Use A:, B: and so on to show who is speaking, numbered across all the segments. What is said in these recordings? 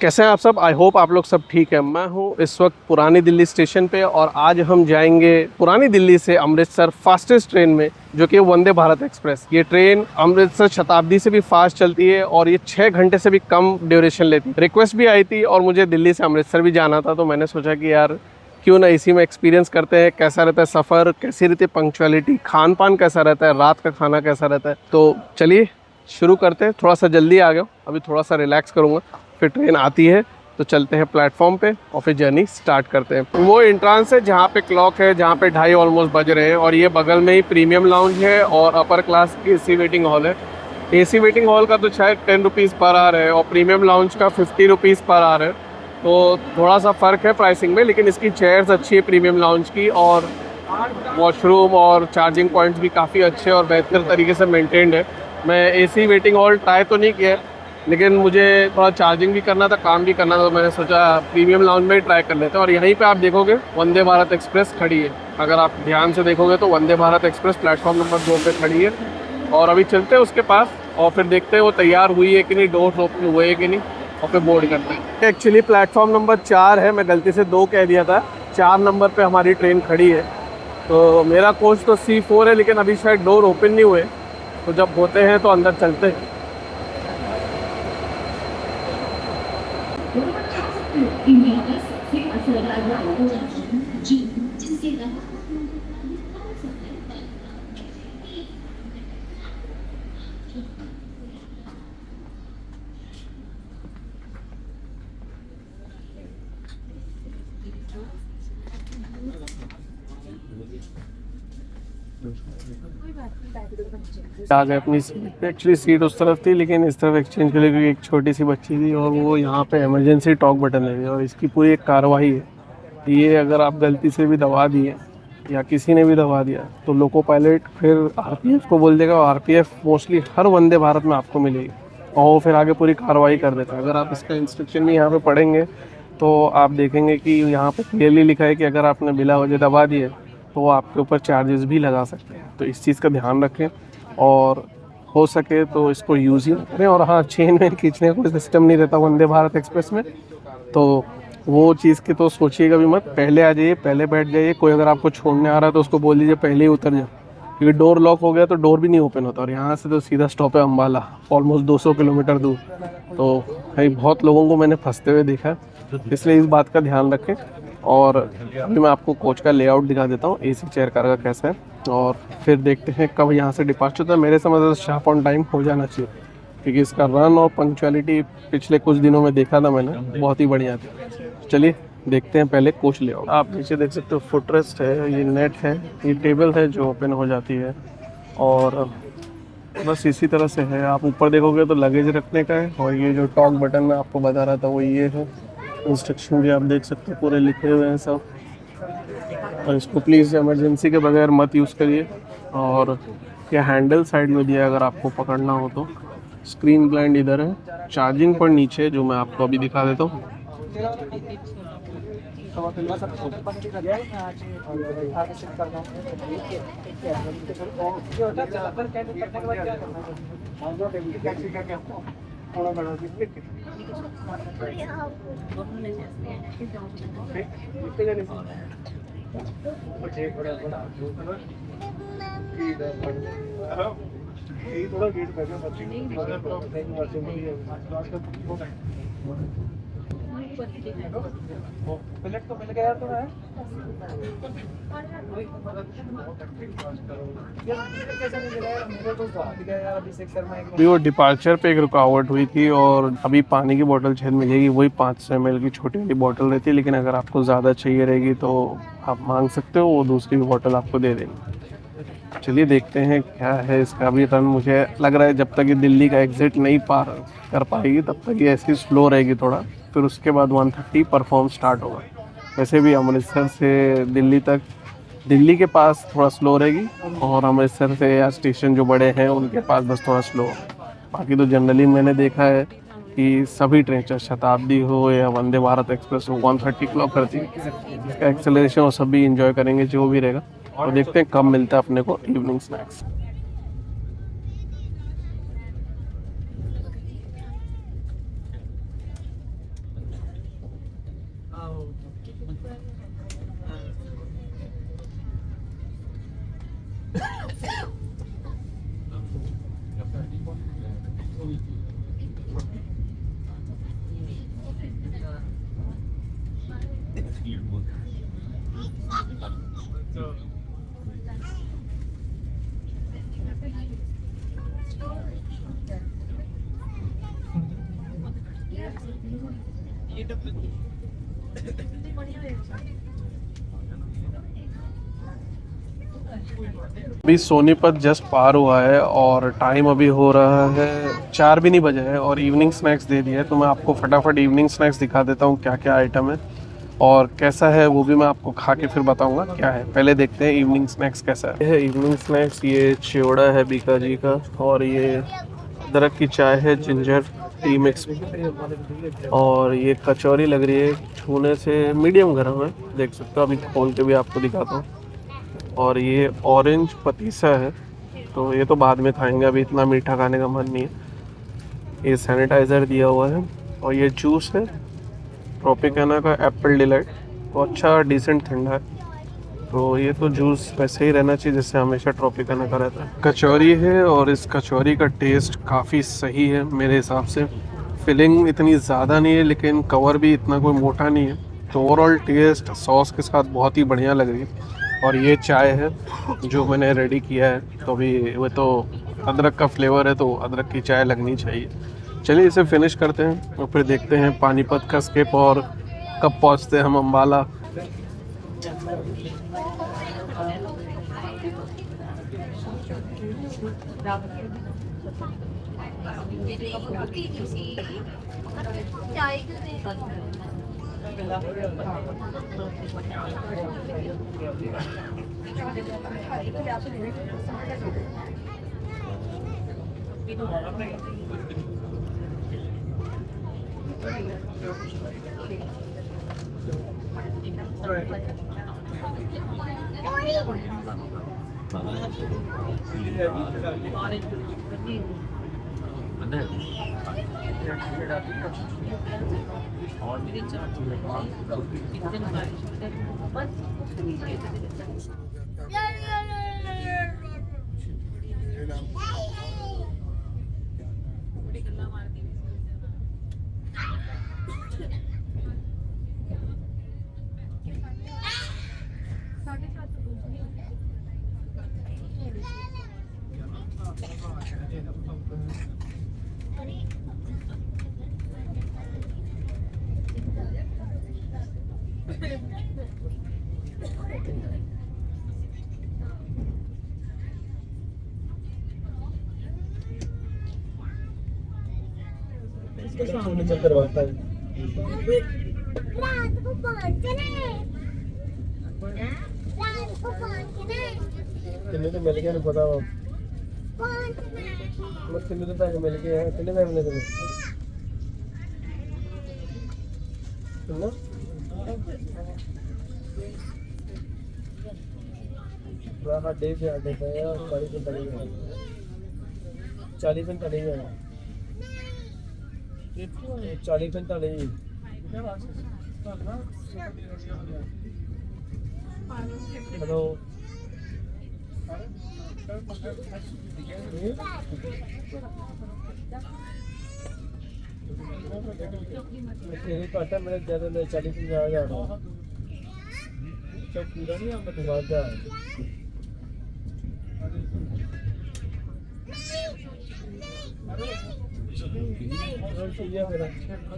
A: कैसे हैं आप सब। आई होप आप लोग सब ठीक है। मैं हूं इस वक्त पुरानी दिल्ली स्टेशन पे और आज हम जाएंगे पुरानी दिल्ली से अमृतसर फास्टेस्ट ट्रेन में, जो कि वंदे भारत एक्सप्रेस। ये ट्रेन अमृतसर शताब्दी से भी फास्ट चलती है और ये 6 घंटे से भी कम ड्यूरेशन लेती है। रिक्वेस्ट भी आई थी और मुझे दिल्ली से अमृतसर भी जाना था, तो मैंने सोचा कि यार क्यों ना इसी में एक्सपीरियंस करते हैं, कैसा रहता है सफ़र, कैसी रहती है पंक्चुअलिटी, खान पान कैसा रहता है, रात का खाना कैसा रहता है। तो चलिए शुरू करते हैं। थोड़ा सा जल्दी आ गया, अभी थोड़ा सा रिलैक्स करूँगा, फिर ट्रेन आती है तो चलते हैं प्लेटफॉर्म पे और फिर जर्नी स्टार्ट करते हैं। वो एंट्रांस है जहाँ पे क्लॉक है, जहाँ पे 2:30 ऑलमोस्ट बज रहे हैं, और ये बगल में ही प्रीमियम लाउंज है और अपर क्लास की एसी वेटिंग हॉल है। एसी वेटिंग हॉल का तो शायद 10 रुपीज़ पर आवर है और प्रीमियम लाउंज का 50 रुपीज़ पर आवर है, तो थोड़ा सा फ़र्क है प्राइसिंग में। लेकिन इसकी चेयर्स अच्छी है प्रीमियम लाउंज की, और वॉशरूम और चार्जिंग पॉइंट्स भी काफ़ी अच्छे और बेहतर तरीके से मेंटेन्ड है। मैं एसी वेटिंग हॉल ट्राई तो नहीं किया, लेकिन मुझे थोड़ा चार्जिंग भी करना था, काम भी करना था, तो मैंने सोचा प्रीमियम लाउंज में ही ट्राई कर लेते हैं। और यहीं पे आप देखोगे वंदे भारत एक्सप्रेस खड़ी है। अगर आप ध्यान से देखोगे तो Vande Bharat express platform number 2 पे खड़ी है। और अभी चलते हैं उसके पास और फिर देखते हैं वो तैयार हुई है कि नहीं, डोर्स ओपन हुए हैं कि नहीं, और फिर बोर्ड करते हैं। एक्चुअली प्लेटफॉर्म नंबर 4 है, मैं गलती से 2 कह दिया था। 4 नंबर पर हमारी ट्रेन खड़ी है। तो मेरा कोच तो C4 है, लेकिन अभी शायद डोर ओपन नहीं हुए, तो जब होते हैं तो अंदर चलते हैं। आ गए अपनी सीट। एक्चुअली सीट उस तरफ थी, लेकिन इस तरफ एक्सचेंज के लिए क्योंकि एक छोटी सी बच्ची थी और वो यहाँ पे इमरजेंसी टॉक बटन लगे, और इसकी पूरी एक कार्रवाई है। ये अगर आप गलती से भी दबा दिए या किसी ने भी दबा दिया तो लोको पायलट फिर आरपीएफ को बोल देगा, और आरपीएफ मोस्टली हर वंदे भारत में आपको मिलेगी और वो फिर आगे पूरी कार्रवाई कर देता है। अगर आप इसका इंस्ट्रक्शन भी यहाँ पे पढ़ेंगे तो आप देखेंगे कि यहाँ पे क्लियरली लिखा है कि अगर आपने बिला वजह दबा दिए तो वो आपके ऊपर चार्जेस भी लगा सकते हैं। तो इस चीज़ का ध्यान रखें और हो सके तो इसको यूज़ ही करें। और हाँ, चेन वेन खींचने का कोई सिस्टम नहीं रहता वंदे भारत एक्सप्रेस में, तो वो चीज़ की तो सोचिएगा भी मत। पहले आ जाइए, पहले बैठ जाइए। कोई अगर आपको छोड़ने आ रहा है तो उसको बोल दीजिए पहले ही उतर जाओ, क्योंकि डोर लॉक हो गया तो डोर भी नहीं ओपन होता। और यहाँ से तो सीधा स्टॉप है अम्बाला, ऑलमोस्ट 200 किलोमीटर दूर। तो भाई बहुत लोगों को मैंने फंसते हुए देखा, इसलिए इस बात का ध्यान रखें। और अभी मैं आपको कोच का लेआउट दिखा देता हूँ, एसी चेयर कार का कैसा है, और फिर देखते हैं कब यहाँ से डिपार्चर होता है। मेरे समझ से शार्प ऑन टाइम हो जाना चाहिए, क्योंकि इसका रन और पंक्चुअलिटी पिछले कुछ दिनों में देखा था मैंने, बहुत ही बढ़िया थी। चलिए देखते हैं पहले कोच लेआउट। आप नीचे देख सकते हो फुटरेस्ट है, ये नेट है, ये टेबल है जो ओपन हो जाती है, और बस इसी तरह से है। आप ऊपर देखोगे तो लगेज रखने का है, और ये जो टॉक बटन मैं आपको बता रहा था वो ये है। इंस्ट्रक्शन भी आप देख सकते हो पूरे लिखे हुए हैं सब, और इसको प्लीज़ इमरजेंसी के बगैर मत यूज़ करिए। और ये हैंडल साइड में दिया है अगर आपको पकड़ना हो तो। स्क्रीन ब्लाइंड इधर है, चार्जिंग पर नीचे है जो मैं आपको अभी दिखा देता हूँ। अभी वो डिपार्चर पे एक रुकावट हुई थी, और अभी पानी की बोतल शायद मिलेगी, वही 500 ml की छोटी वाली बोतल रहती है। लेकिन अगर आपको ज़्यादा चाहिए रहेगी तो आप मांग सकते हो, वो दूसरी भी बोतल आपको दे देंगे। चलिए देखते हैं क्या है इसका अभी रन। मुझे लग रहा है जब तक ये दिल्ली का एग्जिट नहीं पार कर पाएगी तब तक ये ऐसी स्लो रहेगी थोड़ा, फिर उसके बाद 130 परफॉर्म स्टार्ट होगा। वैसे भी अमृतसर से दिल्ली तक, दिल्ली के पास थोड़ा स्लो रहेगी, और अमृतसर से या स्टेशन जो बड़े हैं उनके पास बस थोड़ा स्लो। बाकी तो जनरली मैंने देखा है कि सभी ट्रेन, चाहे शताब्दी हो या वंदे भारत एक्सप्रेस हो, 130 क्लॉक करती है। इसका एक्सेलरेशन वो सभी इंजॉय करेंगे जो भी रहेगा। और देखते हैं कब मिलता है अपने को इवनिंग स्नैक्स। अभी सोनीपत जस्ट पार हुआ है और टाइम अभी हो रहा है 4 भी नहीं बजे है और इवनिंग स्नैक्स दे दिया है। तो मैं आपको फटाफट इवनिंग स्नैक्स दिखा देता हूँ क्या क्या आइटम है और कैसा है वो भी मैं आपको खा के फिर बताऊंगा क्या है। पहले देखते हैं इवनिंग स्नैक्स कैसा है। इवनिंग स्नैक्स ये चिवड़ा है बीका जी का और ये अदरक की चाय है जिंजर टी मिक्स और ये कचौरी लग रही है छूने से मीडियम गर्म है, देख सकते हो। अभी खोल के भी आपको दिखाता हूँ। और ये ऑरेंज पतीसा है तो ये तो बाद में खाएंगे, अभी इतना मीठा खाने का मन नहीं है। ये सैनिटाइज़र दिया हुआ है और ये जूस है ट्रॉपिकाना का एप्पल डिलाइट, तो अच्छा डिसेंट ठंडा है। तो ये तो जूस वैसे ही रहना चाहिए जैसे हमेशा ट्रॉपिकाना का रहता है। कचौरी है और इस कचौरी का टेस्ट काफ़ी सही है मेरे हिसाब से। फिलिंग इतनी ज़्यादा नहीं है लेकिन कवर भी इतना कोई मोटा नहीं है, तो ओवरऑल टेस्ट सॉस के साथ बहुत ही बढ़िया लग रही है। और ये चाय है जो मैंने रेडी किया है, तो अभी वो तो अदरक का फ्लेवर है तो अदरक की चाय लगनी चाहिए। चलिए इसे फिनिश करते हैं और फिर देखते हैं पानीपत का स्किप और कब पहुंचते हैं हम अम्बाला। करवाता है रात को पहुंचना है, रात को पहुंचना है। कितने तो मिल गया नहीं पता मत कितने तो पैसे मिल गए हैं, कितने पैसे मिले तुम्हें सुनना पूरा डे पे आते हैं और 40 दिन पड़ेगा 40 45 हेलो तेरे पास मेरे ज़्यादा 40 50 हज़ार तो पूरा नहीं आपका दुकान का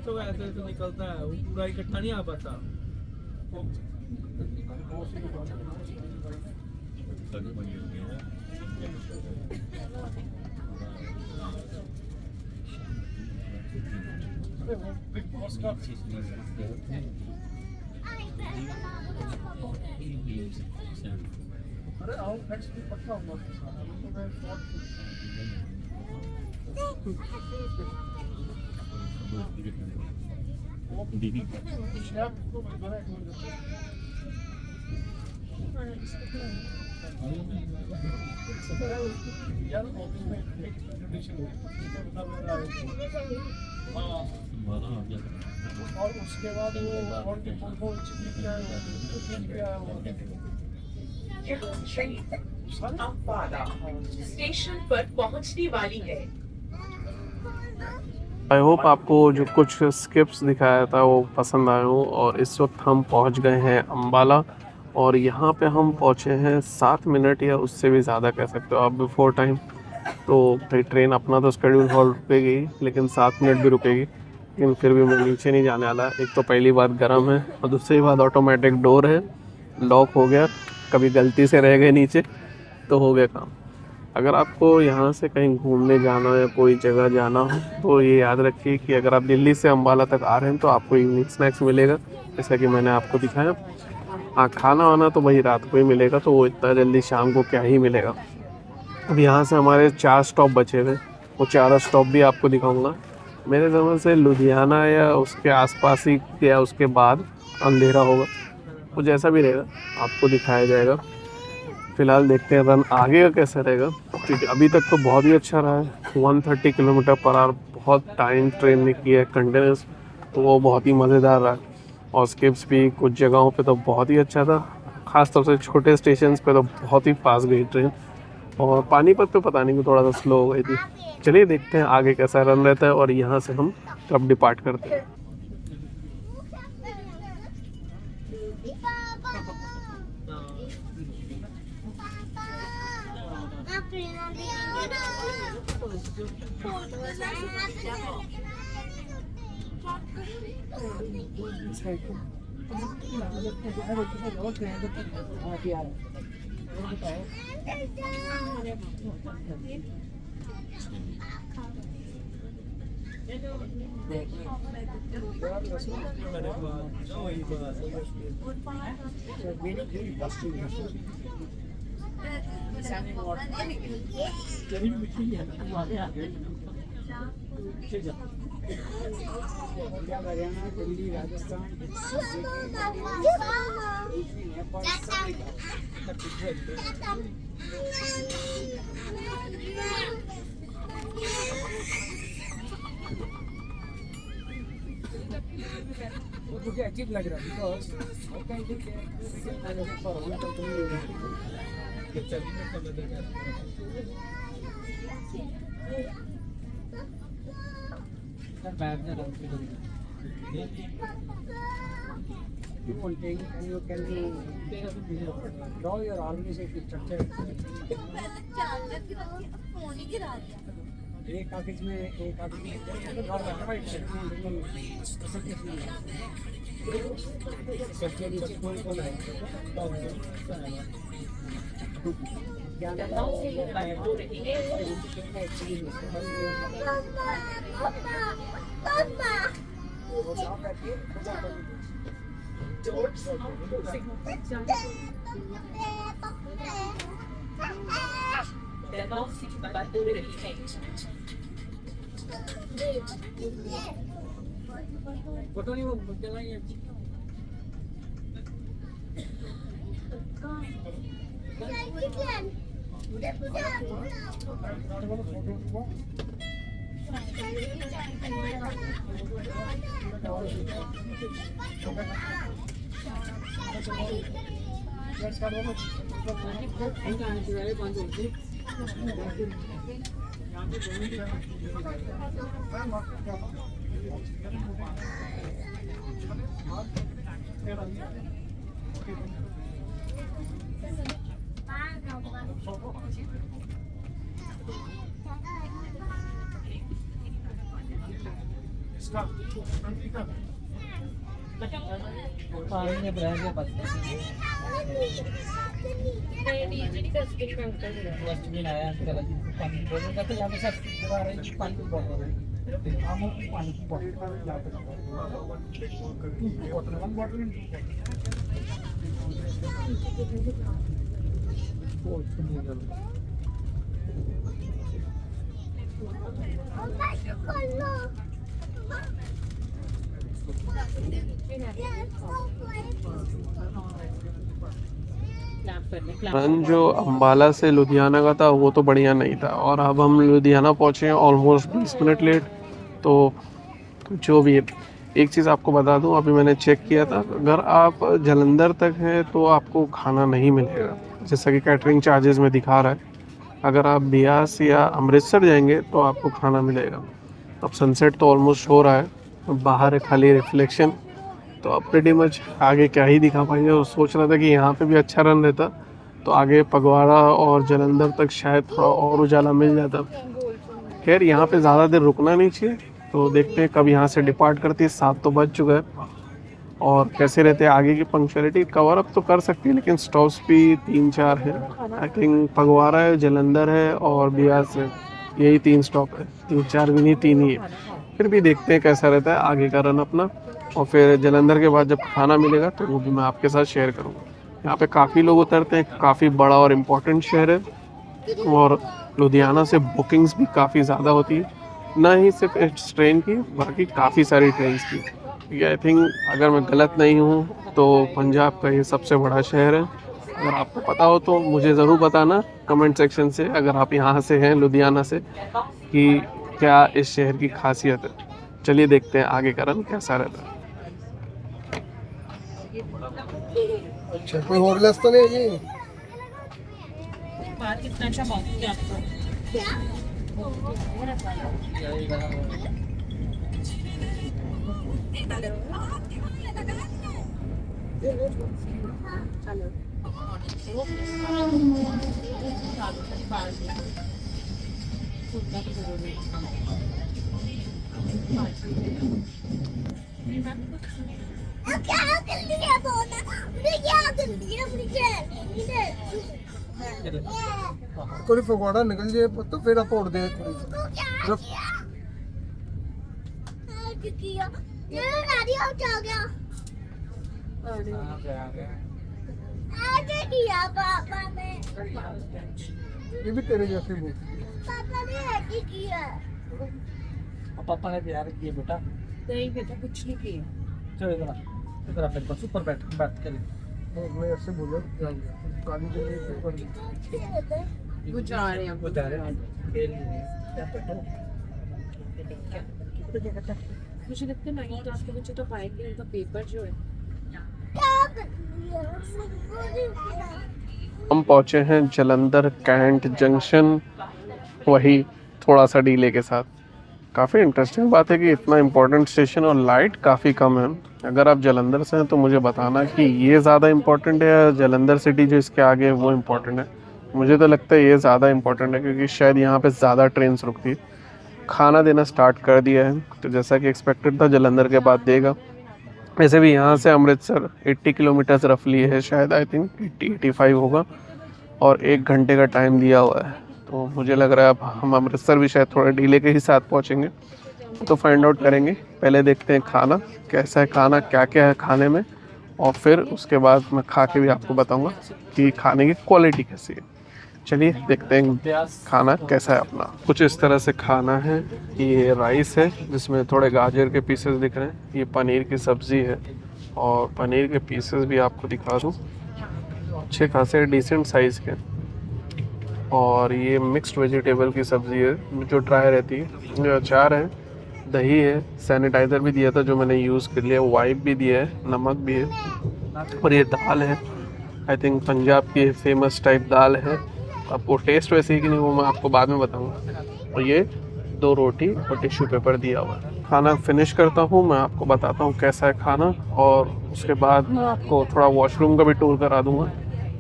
A: तो ऐसे तो निकलता है वो पूरा इकट्ठा नहीं आ पाता। अरे आओ नेक्स्ट वीक पक्का होगा यार और उसके बाद वो और भी कौन चीज क्या
B: अम्बाला स्टेशन पर पहुंचने वाली है।
A: आई होप आपको जो कुछ स्किप्स दिखाया था वो पसंद आए हो। और इस वक्त हम पहुंच गए हैं अम्बाला, और यहाँ पे हम पहुंचे हैं 7 मिनट या उससे भी ज़्यादा कह सकते हो आप बिफोर टाइम। तो भाई ट्रेन अपना तो शेड्यूल फॉर रुकेगी, लेकिन 7 मिनट भी रुकेगी, लेकिन फिर भी मैं नीचे नहीं जाने वाला। एक तो पहली बात गर्म है, और दूसरी बात ऑटोमेटिक डोर है, लॉक हो गया। कभी गलती से रह गए नीचे तो हो गया काम। अगर आपको यहाँ से कहीं घूमने जाना या कोई जगह जाना हो तो ये याद रखिए कि अगर आप दिल्ली से अम्बाला तक आ रहे हैं तो आपको इवनिंग स्नैक्स मिलेगा, जैसा कि मैंने आपको दिखाया। हाँ, खाना वाना तो वही रात को ही मिलेगा, तो वो इतना जल्दी शाम को क्या ही मिलेगा। अब यहाँ से हमारे 4 स्टॉप बचे हुए, वो 4 स्टॉप भी आपको दिखाऊंगा। मेरे समझ से लुधियाना या उसके आसपास ही या उसके बाद अंधेरा होगा, वो जैसा भी रहेगा आपको दिखाया जाएगा। फ़िलहाल देखते हैं रन आगे का कैसा रहेगा, क्योंकि अभी तक तो बहुत ही अच्छा रहा है। 130 किलोमीटर पर आवर बहुत टाइम ट्रेन ने किया है कंटिन्यूस, तो वो बहुत ही मज़ेदार रहा। और स्किप्स भी कुछ जगहों पे तो बहुत ही अच्छा था, ख़ास तौर से छोटे स्टेशंस पे तो बहुत ही फास्ट गई ट्रेन। और पानीपत पे पता नहीं कि थोड़ा सा स्लो हो गई थी। चलिए देखते हैं आगे कैसा रन रहता है और यहाँ से हम कब डिपार्ट करते हैं।
C: हरियाणा, दिल्ली, राजस्थान, मुझे अजीब लग रहा है because I can take manager for one you one thing and you can draw your organization structure. एक कागज में सबके नीचे कौन है फोटो नहीं वो चलाइए
A: रन जो अम्बाला से लुधियाना का था वो तो बढ़िया नहीं था, और अब हम लुधियाना पहुँचे हैं ऑलमोस्ट 20 मिनट लेट। तो जो भी है। एक चीज़ आपको बता दूं, अभी मैंने चेक किया था, अगर आप जालंधर तक हैं तो आपको खाना नहीं मिलेगा, जैसा कि कैटरिंग चार्जेस में दिखा रहा है। अगर आप बियास या अमृतसर जाएंगे तो आपको खाना मिलेगा। अब सनसेट तो ऑलमोस्ट हो रहा है, अब बाहर है खाली रिफ्लेक्शन, तो अब प्रेटी मच आगे क्या ही दिखा पाएंगे। और सोच रहा था कि यहाँ पे भी अच्छा रन रहता तो आगे पगवाड़ा और जालंधर तक शायद थोड़ा और उजाला मिल जाता। खैर यहाँ पे ज़्यादा देर रुकना नहीं चाहिए, तो देखते हैं कब यहाँ से डिपार्ट करती है। 7 तो बज चुका है। और कैसे रहते हैं आगे की पंक्चुअलिटी, कवर अप तो कर सकती है लेकिन स्टॉप्स भी 3-4 है। आई थिंक फगवाड़ा है, जालंधर है और बियास है, यही 3 स्टॉप है। 3-4 भी नहीं, 3 ही है। फिर भी देखते हैं कैसा रहता है आगे का रन अपना। और फिर जालंधर के बाद जब खाना मिलेगा तो वो भी मैं आपके साथ शेयर करूँगा। यहाँ पे काफ़ी लोग उतरते हैं, काफ़ी बड़ा और इम्पोर्टेंट शहर है। और लुधियाना से बुकिंग्स भी काफ़ी ज़्यादा होती है, ना ही सिर्फ इस ट्रेन की, बाकी काफ़ी सारी ट्रेन की। आई थिंक अगर मैं गलत नहीं हूँ तो पंजाब का ये सबसे बड़ा शहर है। अगर आपको पता हो तो मुझे ज़रूर बताना कमेंट सेक्शन से, अगर आप यहाँ से हैं लुधियाना से, कि क्या इस शहर की खासियत है। चलिए देखते हैं आगे का रन कैसा रहता है।
D: अच्छा, कोई होटलेस तो नहीं है जी?
C: कितना अच्छा बात है आपका।
D: कोई फगवाड़ा निकल जाए तो फिर आप उड़ दे ये भी तेरे जैसे वो
C: पापा ने तैयार किए बेटा। नहीं बेटा कुछ नहीं किया। चलो इधर बैठ, बस ऊपर बैठ बात करें।
D: मैं ऐसे बोला काली
C: वो जा रहे हैं खेल रहे हैं। मुझे लगता है 9th क्लास के बच्चे तो पाएंगे, उनका पेपर जो है।
A: हम पहुँचे हैं जालंधर कैंट जंक्शन, वही थोड़ा सा डीले के साथ। काफ़ी इंटरेस्टिंग बात है कि इतना इम्पोर्टेंट स्टेशन और लाइट काफ़ी कम है। अगर आप जालंधर से हैं तो मुझे बताना कि ये ज़्यादा इम्पोर्टेंट है या जालंधर सिटी जो इसके आगे है वो इम्पोर्टेंट है। मुझे तो लगता है ये ज़्यादा इम्पोर्टेंट है, क्योंकि शायद यहाँ पे ज़्यादा ट्रेन रुकती है। खाना देना स्टार्ट कर दिया है, तो जैसा कि एक्सपेक्टेड था जालंधर के बाद देगा। वैसे भी यहाँ से अमृतसर 80 किलोमीटर्स रफली है, शायद आई थिंक 80-85 होगा, और 1 घंटे का टाइम दिया हुआ है। तो मुझे लग रहा है अब हम अमृतसर भी शायद थोड़ा डिले के ही साथ पहुँचेंगे, तो फाइंड आउट करेंगे। पहले देखते हैं खाना कैसा है, खाना क्या क्या है खाने में, और फिर उसके बाद मैं खा के भी आपको बताऊंगा कि खाने की क्वालिटी कैसी है। चलिए देखते हैं खाना कैसा है अपना। कुछ इस तरह से खाना है। ये राइस है जिसमें थोड़े गाजर के पीसेस दिख रहे हैं, ये पनीर की सब्ज़ी है, और पनीर के पीसेस भी आपको दिखा दूँ, अच्छे खासे डिसेंट साइज़ के। और ये मिक्स्ड वेजिटेबल की सब्ज़ी है जो ड्राई रहती है, जो अचार है, दही है, सैनिटाइज़र भी दिया था जो मैंने यूज़ कर लिया, वाइप भी दिया है, नमक भी है, और ये दाल है। आई थिंक पंजाब की फेमस टाइप दाल है। आपको टेस्ट वैसे ही कि नहीं वो मैं आपको बाद में बताऊंगा। और ये 2 रोटी और टिश्यू पेपर दिया हुआ है। खाना फिनिश करता हूँ, मैं आपको बताता हूँ कैसा है खाना, और उसके बाद मैं आपको थोड़ा वॉशरूम का भी टूर करा दूँगा।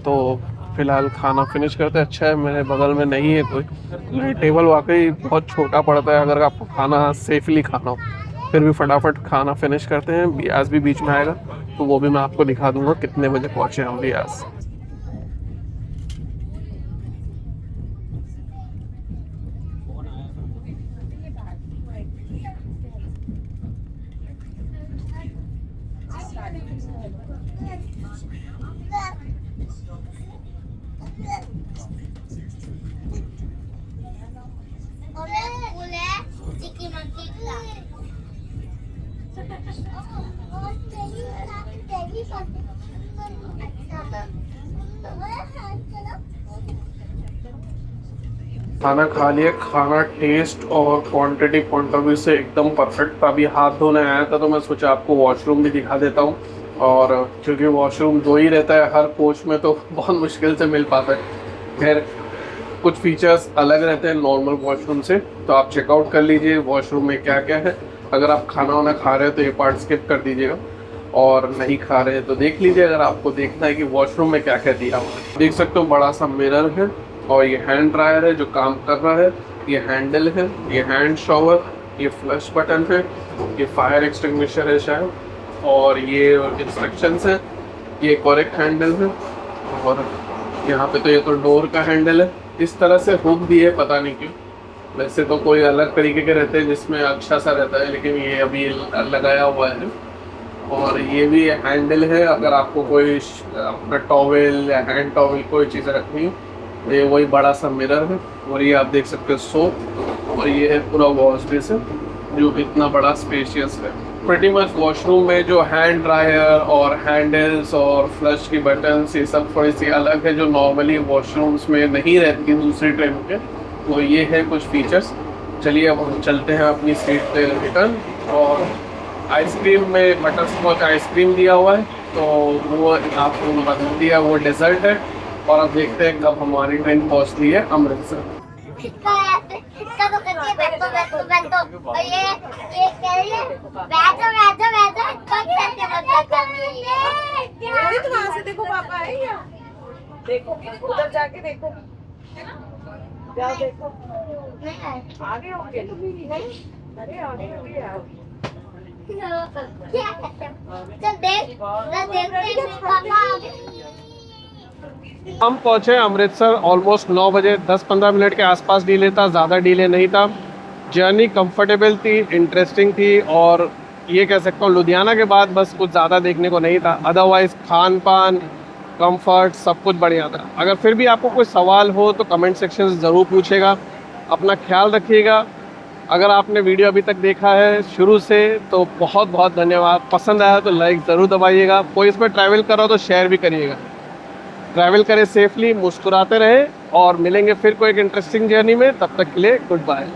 A: तो फ़िलहाल खाना फिनिश करते हैं। अच्छा है मेरे बगल में नहीं है कोई, मेरा टेबल वाकई बहुत छोटा पड़ता है अगर आपको खाना सेफली खाना हो। फिर भी फटाफट खाना फिनिश करते हैं। बियास भी बीच में आएगा तो वो भी मैं आपको दिखा दूँगा कितने बजे पहुँचे हम बियास। खाना खा लिया, खाना टेस्ट और क्वांटिटी पॉइंट ऑफ व्यू से एकदम परफेक्ट था। अभी हाथ धोने आया था तो मैं सोचा आपको वॉशरूम भी दिखा देता हूँ, और क्योंकि वॉशरूम दो ही रहता है हर कोच में तो बहुत मुश्किल से मिल पाता है। खैर कुछ फीचर्स अलग रहते हैं नॉर्मल वॉशरूम से, तो आप चेकआउट कर लीजिए वॉशरूम में क्या क्या है। अगर आप खाना वाना खा रहे हो तो ये पार्ट स्किप कर दीजिएगा, और नहीं खा रहे हैं तो देख लीजिए अगर आपको देखना है कि वॉशरूम में क्या क्या दिया हुआ है। देख सकते हो बड़ा सा मिरर है, और ये हैंड ड्रायर है जो काम कर रहा है, ये हैंडल है, ये हैंड शॉवर, ये फ्लश बटन है, ये फायर एक्सटिंग्विशर है शायद, और ये इंस्ट्रक्शंस है, ये एक और एक हैंडल है, और यहाँ पे तो ये तो डोर का हैंडल है। इस तरह से हुक भी है, पता नहीं क्यों, वैसे तो कोई अलग तरीके के रहते हैं जिसमें अच्छा सा रहता है, लेकिन ये अभी लगाया हुआ है। और ये भी हैंडल है, अगर आपको कोई अपना टॉवेल या हैंड टॉवेल कोई चीज़ रखनी है, ये वही बड़ा सा मिरर है। और ये आप देख सकते हो सोप, और ये है पूरा वॉश बेसिन जो इतना बड़ा स्पेशियस है। प्रीटी मच वॉशरूम में जो हैंड ड्रायर और हैंडल्स और फ्लश की बटन्स ये सब थोड़ी सी अलग है, जो नॉर्मली वॉशरूम्स में नहीं रहती दूसरी ट्रेन में, तो ये है कुछ फीचर्स। चलिए अब हम चलते हैं अपनी सीट पे रिटर्न। और आइसक्रीम में बटर स्कॉच आइसक्रीम दिया हुआ है, तो वो आपको बता दिया वो डेजर्ट है। और अब देखते हैं कब हमारी ट्रेन पहुंचती है अमृतसर।
E: इसका तो करके बैठो और ये कह रही है बैठो इसका करके मत
B: अरे तो वहाँ से देखो पापा है या देखो उधर जाके देखो, जाओ देखो आगे होंगे नहीं, अरे आगे होंगे यार।
E: क्या करते हो? चल देखते हैं पापा।
A: हम पहुंचे अमृतसर ऑलमोस्ट 9 बजे, 10-15 मिनट के आसपास डिले था, ज़्यादा डिले नहीं था। जर्नी कंफर्टेबल थी, इंटरेस्टिंग थी, और ये कह सकता हूँ लुधियाना के बाद बस कुछ ज़्यादा देखने को नहीं था। अदरवाइज़ खान पान कंफर्ट सब कुछ बढ़िया था। अगर फिर भी आपको कोई सवाल हो तो कमेंट सेक्शन से ज़रूर पूछेगा। अपना ख्याल रखिएगा। अगर आपने वीडियो अभी तक देखा है शुरू से तो बहुत बहुत धन्यवाद। पसंद आया तो लाइक ज़रूर दबाइएगा। कोई इसमें ट्रैवल कर रहा हो तो शेयर भी करिएगा। ट्रैवल करें सेफली, मुस्कुराते रहे, और मिलेंगे फिर कोई एक इंटरेस्टिंग जर्नी में। तब तक के लिए गुड बाय।